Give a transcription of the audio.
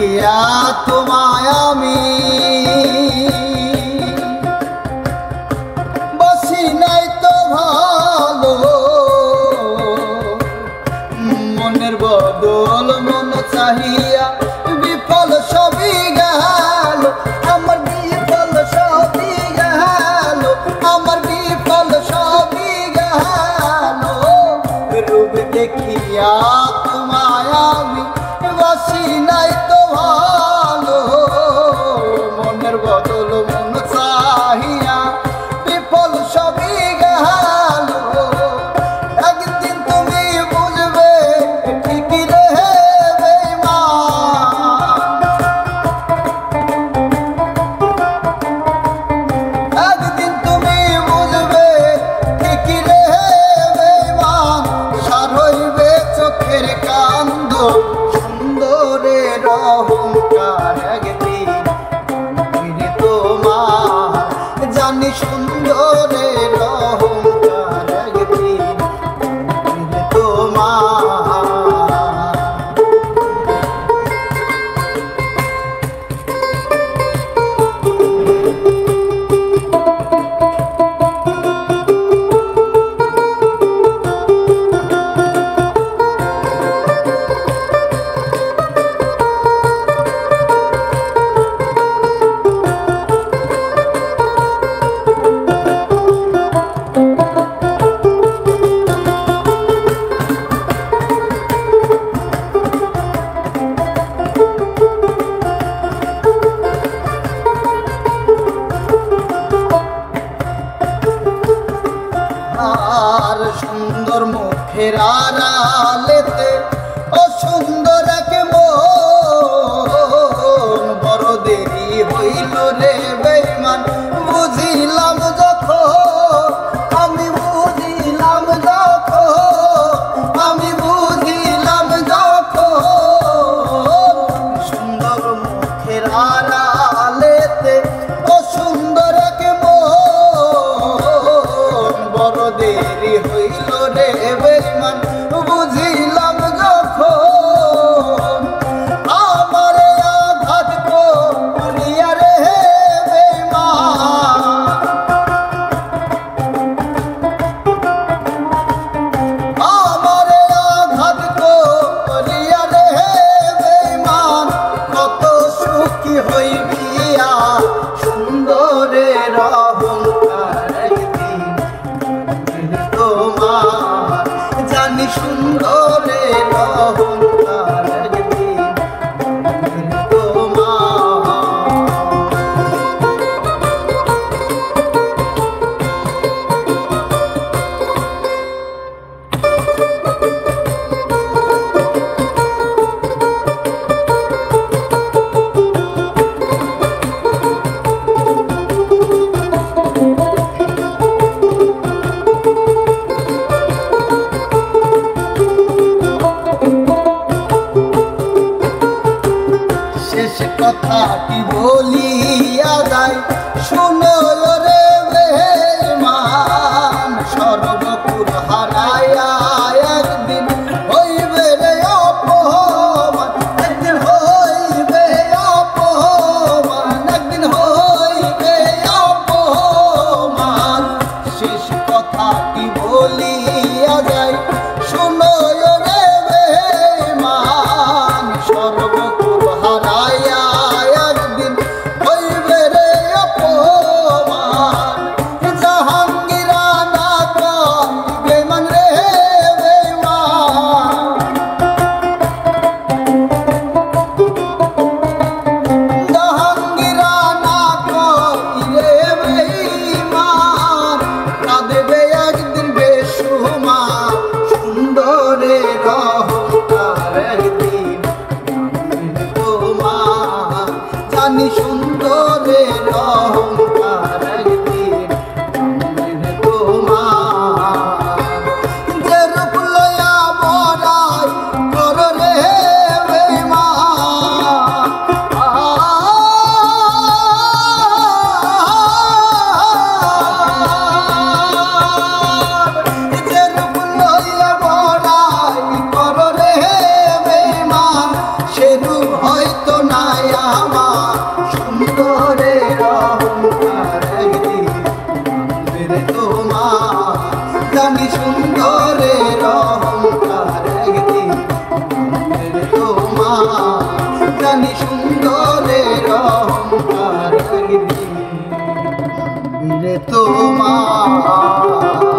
দেখিয়া তোমায় আমি বসি নাই তো ভালো মনের বদল মন চাহিয়া বিফল সবই গেল আমার বিফল সবই গেল আমার বিফল সবই গেল রূপ দেখিয়া তোমায় আমি বসি নাই তো ভালো মনের বদল মন চাহিয়া বিফল সবই গেল একদিন তুমি বুঝবে ঠিকই রে বেঈমান একদিন তুমি বুঝবে ঠিকই রে বেঈমান সার হইবে চোখের কান্দ সুন্দরের অহংকার একদিন ফিরে তোমার জানি সুন্দরের অহংকার একদিন ফিরে তোমার আর সুন্দর মুখের আড়ালেতে অসুন্দর এক মন বড় দেরি হইল রে বেঈমান বুঝিলাম যখন আমি বুঝিলাম যখন আমি বুঝিলাম যখন সুন্দর মুখের আড়ালেতে অসুন্দর এক বড় দেরি হইল রে বেঈমান বুঝিলাম যখন আমারে আঘাত করিয়া রে বেঈমান আমারে আঘাত করিয়া রে বেঈমান কত সুখী হইবিয়া সুন্দরের অহংকার একদিন তোমার জানি সুন্দরের অহংকার একদিন তোমার শেষ কথাটি বলিয়া যায় শুনো রে বেঈমান সর্বকুল হারাইয়া একদিন হইবে রে অপমান একদিন হইবে অপমান একদিন হইবে অপমান শেষ কথাটি বলিয়া যায় শুনো রে বেঈমান সর্বকুল হারাইয়া একদিন হইবে রে অপমান জাহাঙ্গীরা না কইবে মান রে বেঈমান জাহাঙ্গীরা না কইলে বেঈমান কাঁদবে একদিন বেসুমার সুন্দরের অহংকার একদিন তোমার জানি সুন্দরের অহংকার একদিন তোমার যে রূপ লইয়া বড়াই কর রে বেঈমান যে রূপ লইয়া বড়াই কর রে বেঈমান সে রূপ হয়তো না রে তোমার জানি সুন্দরের অহংকার একদিন রে তোমার জানি সুন্দরের অহংকার একদিন রে তোমার।